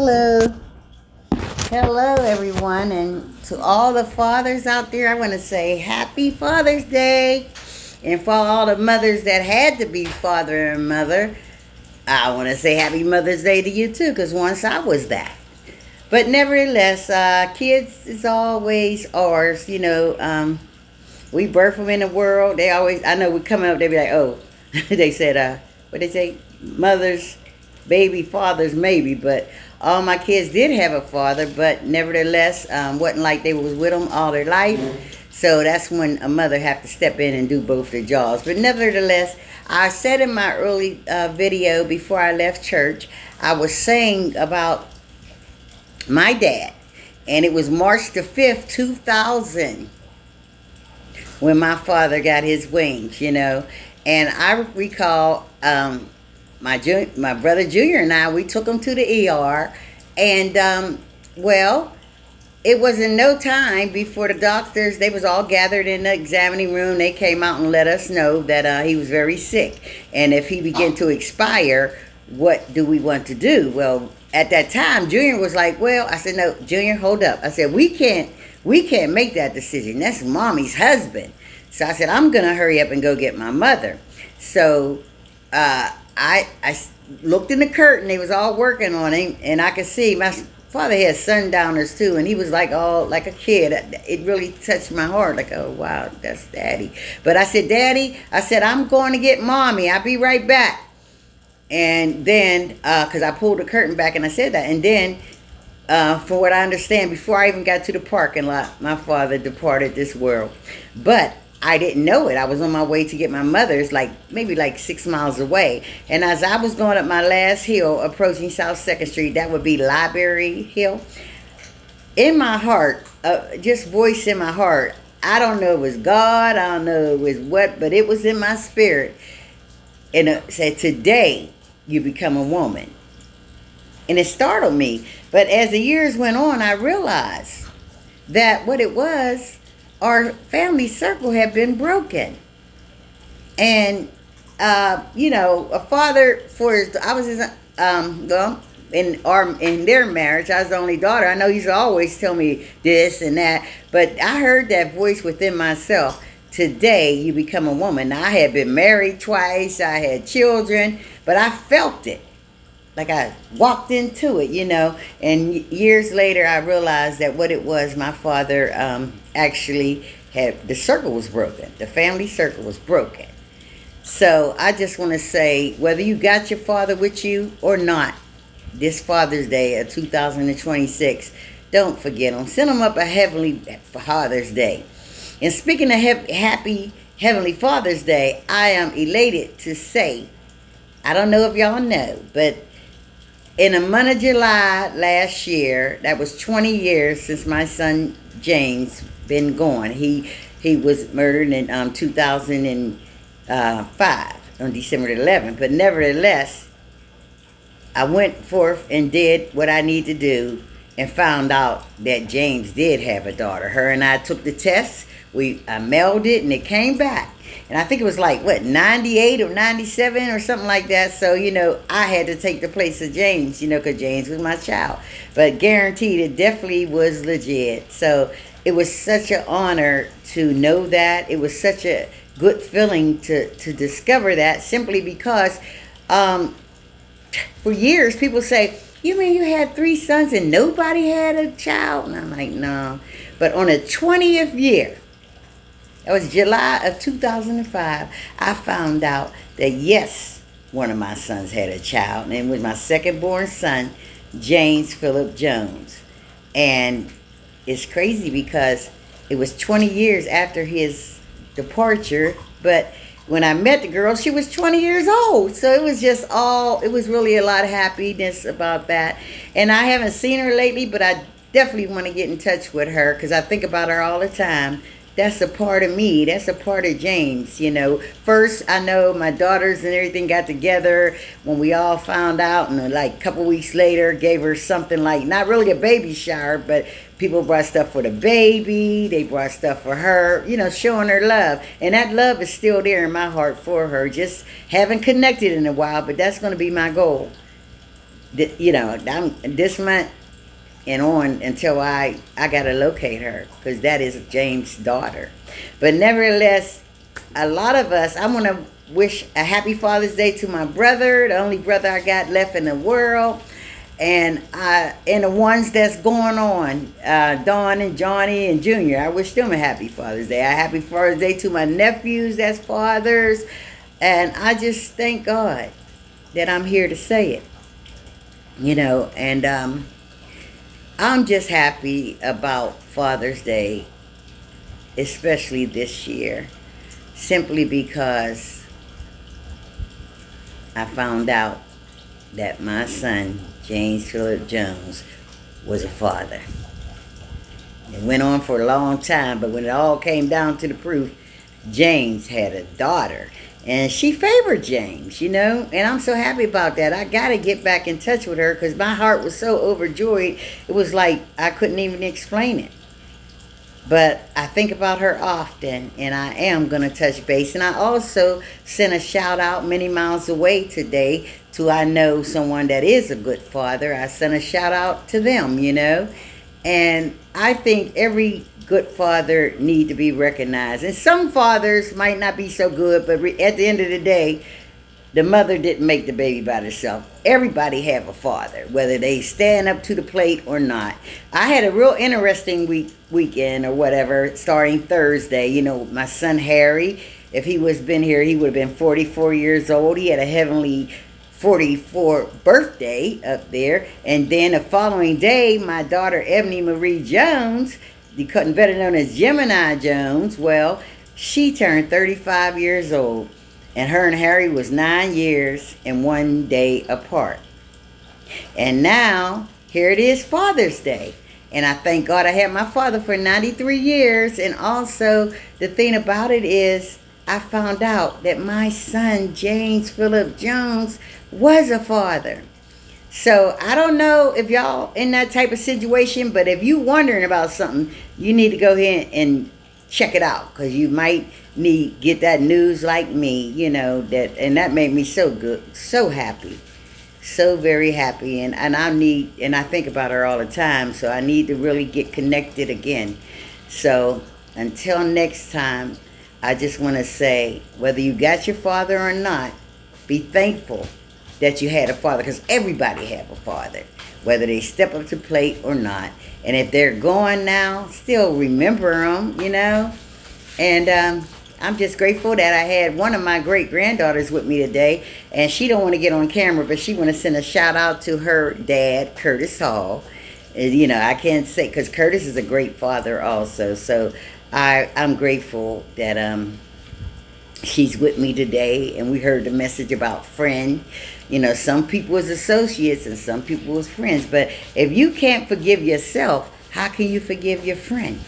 Hello. Hello, everyone. And to all the fathers out there, I want to say happy Father's Day. And for all the mothers that had to be father and mother, I want to say happy Mother's Day to you too, because once I was that. But nevertheless, kids is always ours. We birth them in the world. They always, I know we come up, they be like, oh, they said, what they say? Mothers, baby, fathers, maybe. But all my kids did have a father, but nevertheless, wasn't like they was with them all their life. So that's when a mother have to step in and do both their jobs. But nevertheless, I said in my early video before I left church, I was saying about my dad. And it was March the 5th, 2000, when my father got his wings. And I recall my brother Junior and I, we took him to the ER. And, well, it was in no time before the doctors, they was all gathered in the examining room. They came out and let us know that he was very sick. And if he began to expire, what do we want to do? Well, at that time, Junior was like, well, I said, no, Junior, hold up. I said, we can't make that decision. That's Mommy's husband. So I said, I'm going to hurry up and go get my mother. So I looked in the curtain. They was all working on him, and I could see my father had sundowners too, and he was like all like a kid. It really touched my heart. Like, oh wow, that's Daddy. But I said, Daddy, I said, I'm going to get Mommy. I'll be right back. And then, because I pulled the curtain back and I said that, and then, from what I understand, before I even got to the parking lot, my father departed this world. But I didn't know it. I was on my way to get my mother's, maybe 6 miles away. And as I was going up my last hill, approaching South 2nd Street, that would be Library Hill, in my heart, just voice in my heart, I don't know if it was God, I don't know it was what, but it was in my spirit. And it said, today you become a woman. And it startled me. But as the years went on, I realized that what it was, our family circle had been broken. And, a father I was his, in their marriage, I was the only daughter. I know he used to always tell me this and that, but I heard that voice within myself. Today you become a woman. Now, I had been married twice, I had children, but I felt it. Like I walked into it, and years later I realized that what it was, my father actually had, the circle was broken. The family circle was broken. So I just want to say, whether you got your father with you or not, this Father's Day of 2026, don't forget him. Send him up a Heavenly Father's Day. And speaking of happy Heavenly Father's Day, I am elated to say, I don't know if y'all know, but in the month of July last year, that was 20 years since my son James been gone. He was murdered in 2005 on December 11th. But nevertheless, I went forth and did what I need to do and found out that James did have a daughter. Her and I took the test. I mailed it and it came back. And I think it was 98 or 97 or something like that. So, I had to take the place of James, because James was my child. But guaranteed, it definitely was legit. So it was such an honor to know that. It was such a good feeling to discover that, simply because for years people say, you mean you had 3 sons and nobody had a child? And I'm like, no. But on the 20th year, it was July of 2005, I found out that yes, one of my sons had a child, and it was my second born son, James Philip Jones. And it's crazy because it was 20 years after his departure, but when I met the girl, she was 20 years old. So it was it was really a lot of happiness about that. And I haven't seen her lately, but I definitely want to get in touch with her because I think about her all the time. That's a part of me. That's a part of James, First, I know my daughters and everything got together when we all found out. And a couple weeks later, gave her something not really a baby shower, but people brought stuff for the baby. They brought stuff for her, showing her love. And that love is still there in my heart for her. Just haven't connected in a while, but that's going to be my goal. You know, this month and on until I gotta locate her, because that is James' daughter. But nevertheless, a lot of us, I want to wish a happy Father's Day to my brother, the only brother I got left in the world, and the ones that's going on, Dawn and Johnny and Junior. I wish them a happy Father's Day. A happy Father's Day to my nephews that's fathers, and I just thank God that I'm here to say it. You know, and I'm just happy about Father's Day, especially this year, simply because I found out that my son, James Philip Jones, was a father. It went on for a long time, but when it all came down to the proof, James had a daughter. And she favored James, you know, and I'm so happy about that. I got to get back in touch with her because my heart was so overjoyed. It was like I couldn't even explain it. But I think about her often, and I am going to touch base. And I also sent a shout out many miles away today to I know someone that is a good father. I sent a shout out to them, you know. And I think every good father need to be recognized. And some fathers might not be so good, but at the end of the day, the mother didn't make the baby by herself. Everybody have a father, whether they stand up to the plate or not. I had a real interesting weekend or whatever, starting Thursday. You know, my son Harry, if he was been here, he would have been 44 years old. He had a heavenly 44th birthday up there. And then the following day, my daughter Ebony Marie Jones, better known as Gemini Jones, well, she turned 35 years old. And her and Harry was 9 years and 1 day apart. And now, here it is, Father's Day. And I thank God I had my father for 93 years. And also, the thing about it is, I found out that my son, James Philip Jones, was a father. So, I don't know if y'all in that type of situation, but if you wondering about something, you need to go ahead and check it out, because you might get that news like me, you know, that made me so good, so happy, so very happy. And I think about her all the time, so I need to really get connected again. So until next time, I just want to say, whether you got your father or not, be thankful that you had a father, because everybody have a father, whether they step up to plate or not. And if they're gone now, still remember them, you know. And I'm just grateful that I had one of my great-granddaughters with me today. And she don't want to get on camera, but she want to send a shout-out to her dad, Curtis Hall. And, you know, I can't say, because Curtis is a great father also. So I'm grateful that she's with me today. And we heard the message about friend. You know, some people is associates and some people is friends. But if you can't forgive yourself, how can you forgive your friend?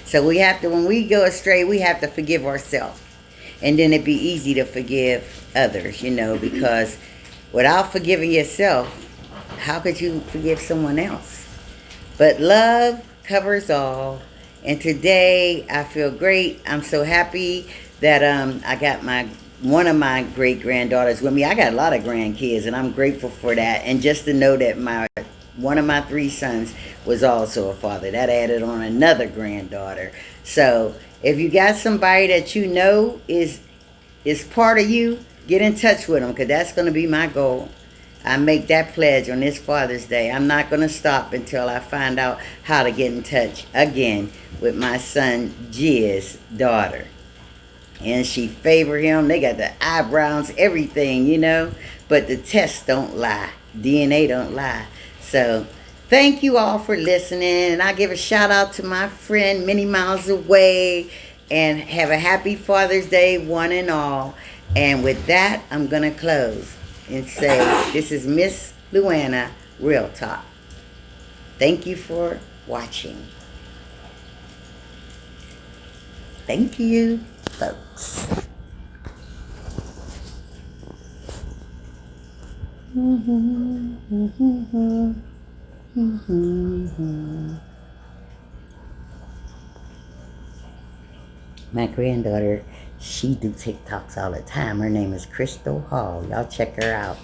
So we have to, when we go astray, we have to forgive ourselves. And then it'd be easy to forgive others, you know, because without forgiving yourself, how could you forgive someone else? But love covers all. And today I feel great. I'm so happy that I got one of my great-granddaughters with me. I got a lot of grandkids, and I'm grateful for that. And just to know that one of my 3 sons was also a father. That added on another granddaughter. So if you got somebody that you know is part of you, get in touch with them, because that's going to be my goal. I make that pledge on this Father's Day. I'm not going to stop until I find out how to get in touch again with my son, Gia's daughter. And she favored him. They got the eyebrows, everything, you know. But the tests don't lie. DNA don't lie. So, thank you all for listening. And I give a shout out to my friend many miles away. And have a happy Father's Day, one and all. And with that, I'm going to close and say, this is Miss Luana, Real Talk. Thank you for watching. Thank you, folks. My granddaughter, she do TikToks all the time. Her name is Crystal Hall. Y'all check her out.